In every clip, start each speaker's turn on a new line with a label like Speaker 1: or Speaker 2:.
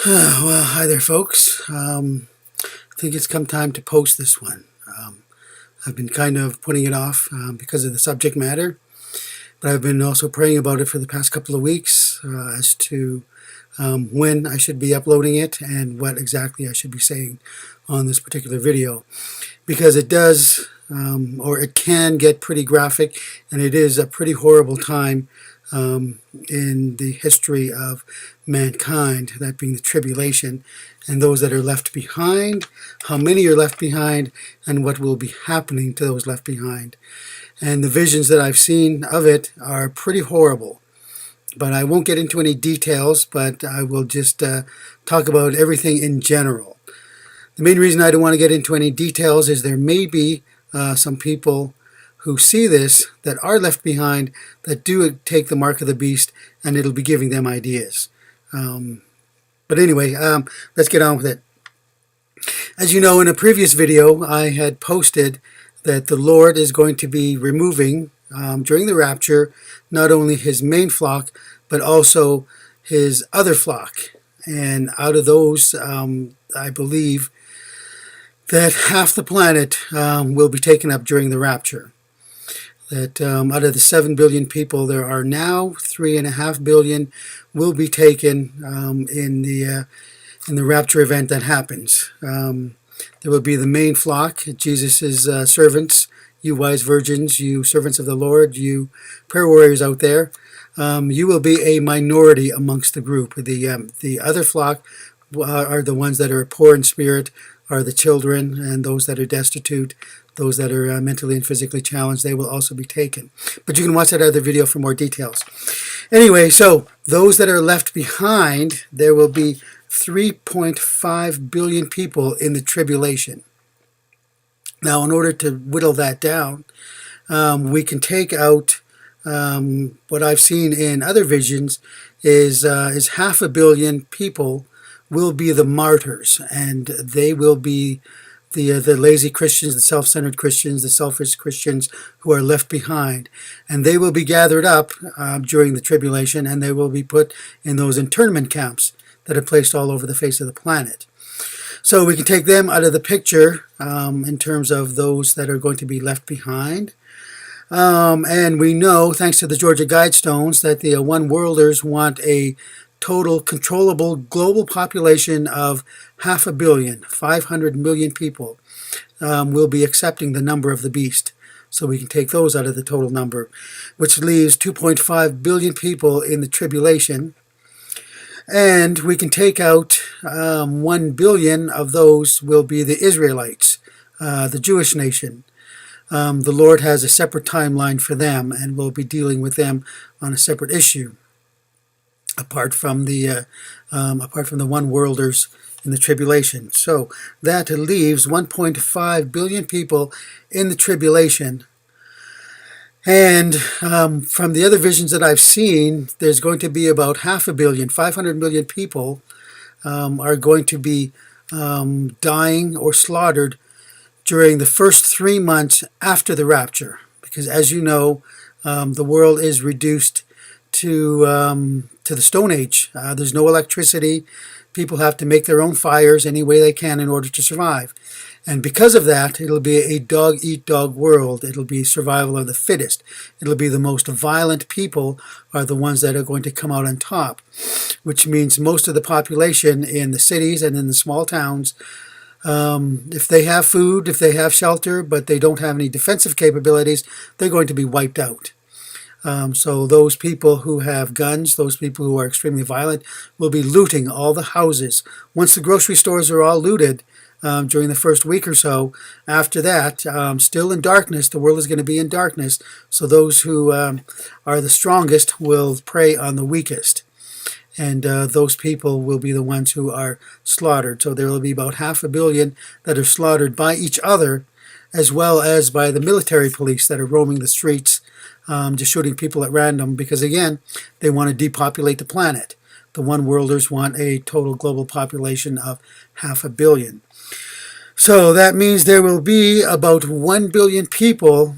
Speaker 1: Well, hi there, folks. I think it's come time to post this one. I've been kind of putting it off because of the subject matter, but I've been also praying about it for the past couple of weeks as to when I should be uploading it and what exactly I should be saying on this particular video, because it does or it can get pretty graphic, and it is a pretty horrible time in the history of mankind, that being the tribulation, and those that are left behind, how many are left behind, and what will be happening to those left behind. And the visions that I've seen of it are pretty horrible. But I won't get into any details, but I will just talk about everything in general. The main reason I don't want to get into any details is there may be some people who see this that are left behind that do take the mark of the beast, and it'll be giving them ideas. But anyway, let's get on with it. As you know, in a previous video, I had posted that the Lord is going to be removing, during the rapture, not only his main flock, but also his other flock. And out of those, I believe that half the planet will be taken up during the rapture. That out of the 7 billion people, there are now 3.5 billion will be taken in the rapture event that happens. There will be the main flock, Jesus' servants, you wise virgins, you servants of the Lord, you prayer warriors out there. You will be a minority amongst the group. The other flock are the ones that are poor in spirit, are the children, and those that are destitute, those that are mentally and physically challenged. They will also be taken. But you can watch that other video for more details. Anyway, so those that are left behind, there will be 3.5 billion people in the tribulation. Now, in order to whittle that down, we can take out what I've seen in other visions is 500 million people will be the martyrs, and they will be the lazy Christians, the self-centered Christians, the selfish Christians who are left behind. And they will be gathered up during the tribulation, and they will be put in those internment camps that are placed all over the face of the planet. So we can take them out of the picture in terms of those that are going to be left behind. And we know, thanks to the Georgia Guidestones, that the One Worlders want a total controllable global population of 500 million, 500 million people will be accepting the number of the beast. So we can take those out of the total number, which leaves 2.5 billion people in the tribulation. And we can take out 1 billion of those will be the Israelites, the Jewish nation. The Lord has a separate timeline for them, and we'll be dealing with them on a separate issue, apart from the one worlders in the tribulation. So that leaves 1.5 billion people in the tribulation. And from the other visions that I've seen, there's going to be about 500 million, 500 million people are going to be dying or slaughtered during the first 3 months after the rapture. Because as you know, the world is reduced to the Stone Age. There's no electricity. People have to make their own fires any way they can in order to survive. And because of that, it'll be a dog-eat-dog world. It'll be survival of the fittest. It'll be the most violent people are the ones that are going to come out on top, which means most of the population in the cities and in the small towns, if they have food, if they have shelter, but they don't have any defensive capabilities, they're going to be wiped out. So those people who have guns, those people who are extremely violent, will be looting all the houses. Once the grocery stores are all looted during the first week or so, after that, still in darkness, the world is going to be in darkness. So those who are the strongest will prey on the weakest. And those people will be the ones who are slaughtered. So there will be about 500 million that are slaughtered by each other, as well as by the military police that are roaming the streets, just shooting people at random, because again, they want to depopulate the planet. The One Worlders want a total global population of 500 million. So that means there will be about 1 billion people,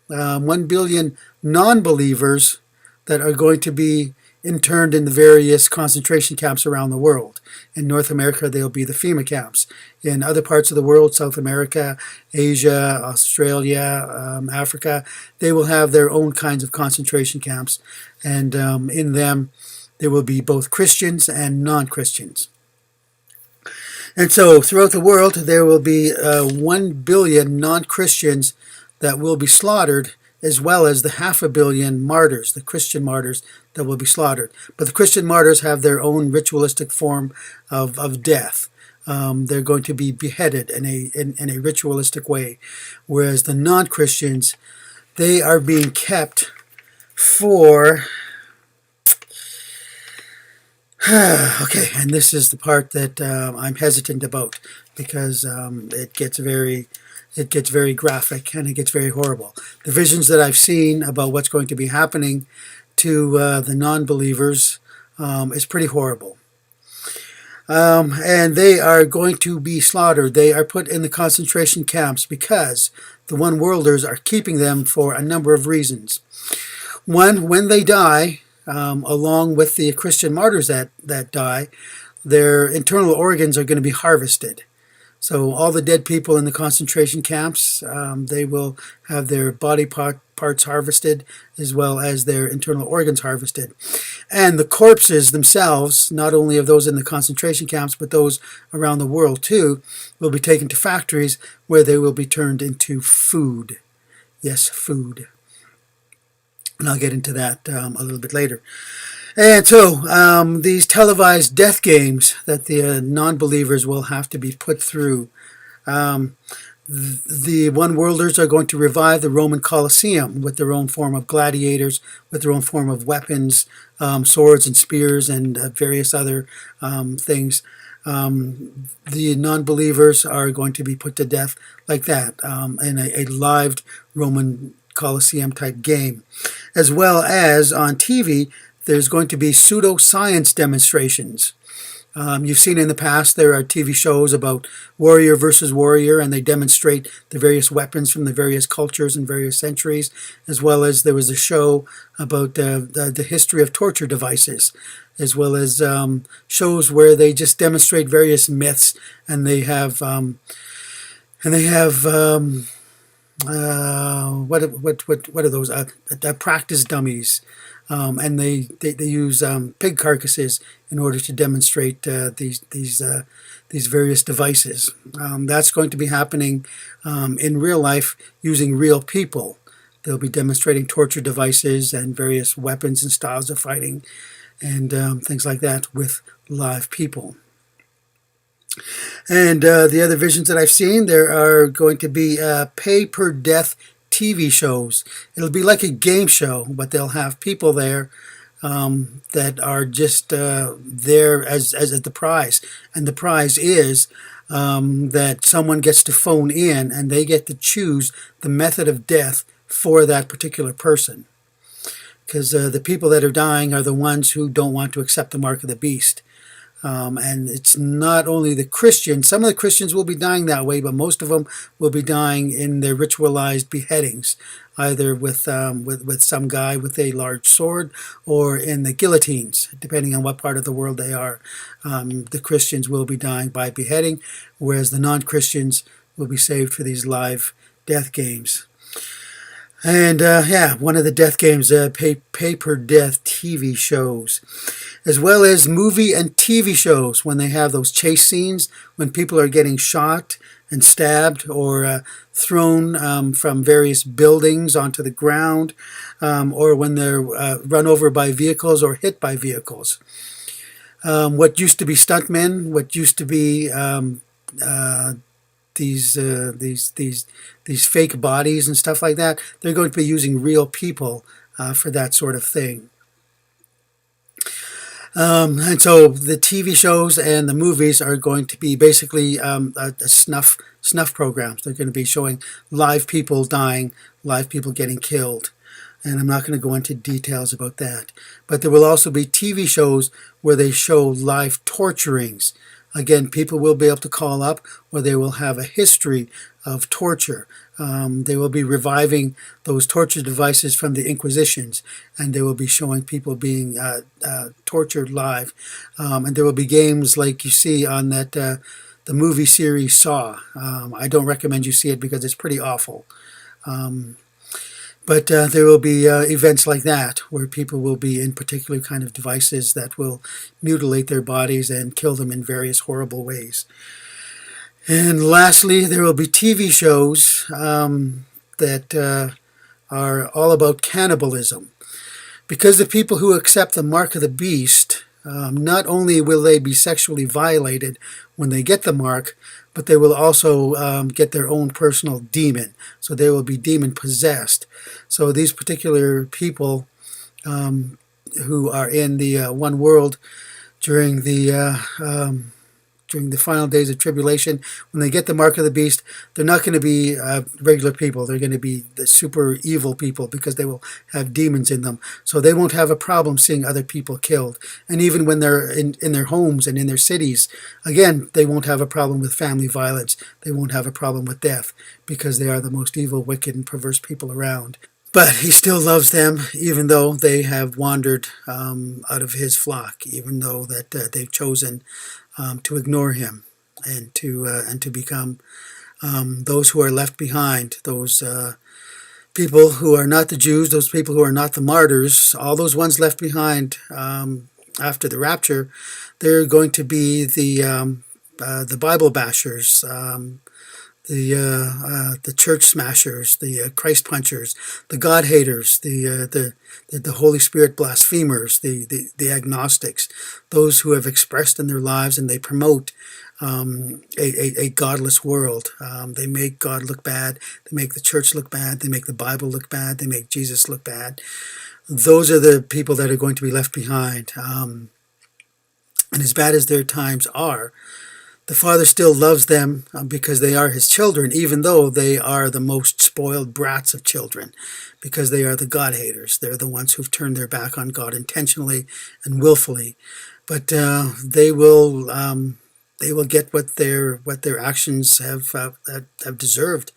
Speaker 1: 1 billion non-believers that are going to be interned in the various concentration camps around the world. In North America, they'll be the FEMA camps. In other parts of the world, South America, Asia, Australia, Africa, they will have their own kinds of concentration camps. And in them, there will be both Christians and non-Christians. And so throughout the world, there will be 1 billion non-Christians that will be slaughtered, as well as the 500 million martyrs, the Christian martyrs that will be slaughtered. But the Christian martyrs have their own ritualistic form of death. They're going to be beheaded in a ritualistic way, whereas the non-Christians, they are being kept for... Okay, and this is the part that I'm hesitant about, because it gets very graphic and it gets very horrible. The visions that I've seen about what's going to be happening to the non-believers is pretty horrible. And they are going to be slaughtered. They are put in the concentration camps because the one-worlders are keeping them for a number of reasons. One, when they die, along with the Christian martyrs that die, their internal organs are going to be harvested. So all the dead people in the concentration camps, they will have their body parts harvested, as well as their internal organs harvested. And the corpses themselves, not only of those in the concentration camps, but those around the world too, will be taken to factories where they will be turned into food. Yes, food. And I'll get into that a little bit later. And so these televised death games that the non-believers will have to be put through, the one-worlders are going to revive the Roman Colosseum with their own form of gladiators, with their own form of weapons, swords and spears and various other things. The non-believers are going to be put to death like that in a live Roman Colosseum type game. As well as on TV, there's going to be pseudoscience demonstrations. You've seen in the past there are TV shows about warrior versus warrior, and they demonstrate the various weapons from the various cultures and various centuries, as well as there was a show about the history of torture devices, as well as shows where they just demonstrate various myths, and they have what are those? Practice dummies, and they use pig carcasses in order to demonstrate these various devices. That's going to be happening in real life using real people. They'll be demonstrating torture devices and various weapons and styles of fighting and things like that with live people. And the other visions that I've seen, there are going to be pay-per-death TV shows. It'll be like a game show, but they'll have people there that are just there as the prize. And the prize is that someone gets to phone in and they get to choose the method of death for that particular person. Because the people that are dying are the ones who don't want to accept the mark of the beast. And it's not only the Christians. Some of the Christians will be dying that way, but most of them will be dying in their ritualized beheadings, either with some guy with a large sword or in the guillotines, depending on what part of the world they are. The Christians will be dying by beheading, whereas the non-Christians will be saved for these live death games. And one of the death games, pay-per-death TV shows, as well as movie and TV shows when they have those chase scenes, when people are getting shot and stabbed or thrown from various buildings onto the ground, or when they're run over by vehicles or hit by vehicles. What used to be stuntmen, what used to be these fake bodies and stuff like that, they're going to be using real people for that sort of thing. And so the TV shows and the movies are going to be basically snuff programs. They're going to be showing live people dying, live people getting killed. And I'm not going to go into details about that. But there will also be TV shows where they show live torturings. Again, people will be able to call up, or they will have a history of torture. They will be reviving those torture devices from the Inquisitions, and they will be showing people being tortured live. And there will be games like you see on that the movie series Saw. I don't recommend you see it because it's pretty awful. But there will be events like that where people will be in particular kind of devices that will mutilate their bodies and kill them in various horrible ways. And lastly, there will be TV shows that are all about cannibalism. Because the people who accept the mark of the beast, not only will they be sexually violated when they get the mark, but they will also get their own personal demon. So they will be demon possessed. So these particular people who are in the one world during the final days of tribulation, when they get the mark of the beast, they're not going to be regular people. They're going to be the super evil people because they will have demons in them. So they won't have a problem seeing other people killed. And even when they're in their homes and in their cities, again, they won't have a problem with family violence. They won't have a problem with death because they are the most evil, wicked, and perverse people around. But he still loves them, even though they have wandered out of his flock, even though that they've chosen to ignore him and to become those who are left behind, those people who are not the Jews, those people who are not the martyrs, all those ones left behind after the rapture. They're going to be the Bible bashers, the church smashers, the Christ punchers, the God haters, the Holy Spirit blasphemers, the agnostics, those who have expressed in their lives and they promote a godless world. They make God look bad. They make the church look bad. They make the Bible look bad. They make Jesus look bad. Those are the people that are going to be left behind. And as bad as their times are, the Father still loves them because they are His children, even though they are the most spoiled brats of children, because they are the God haters. They're the ones who've turned their back on God intentionally and willfully. But they will get what their actions have deserved.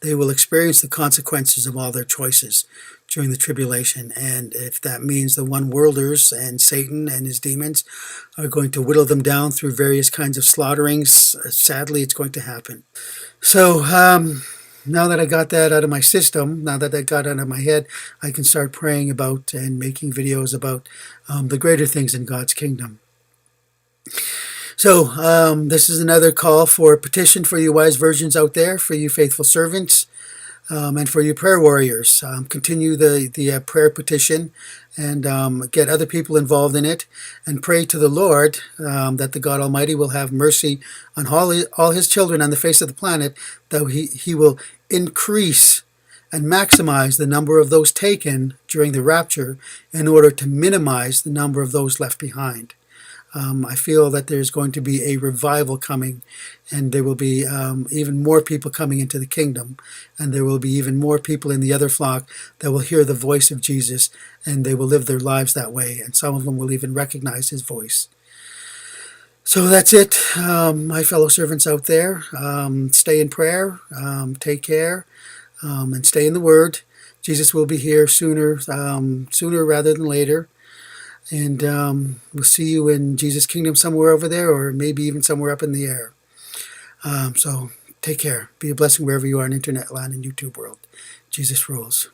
Speaker 1: They will experience the consequences of all their choices during the tribulation. And if that means the one-worlders and Satan and his demons are going to whittle them down through various kinds of slaughterings, sadly, it's going to happen. So now that I got that out of my system, now that I got it out of my head, I can start praying about and making videos about the greater things in God's kingdom. So this is another call for a petition for you wise virgins out there, for you faithful servants, and for you prayer warriors. Continue the prayer petition and get other people involved in it, and pray to the Lord that the God Almighty will have mercy on all His children on the face of the planet, that He will increase and maximize the number of those taken during the rapture in order to minimize the number of those left behind. I feel that there's going to be a revival coming, and there will be even more people coming into the kingdom, and there will be even more people in the other flock that will hear the voice of Jesus, and they will live their lives that way, and some of them will even recognize His voice. So that's it, my fellow servants out there. Stay in prayer, take care, and stay in the Word. Jesus will be here sooner rather than later. And we'll see you in Jesus' kingdom somewhere over there, or maybe even somewhere up in the air. So take care. Be a blessing wherever you are in internet land and YouTube world. Jesus rules.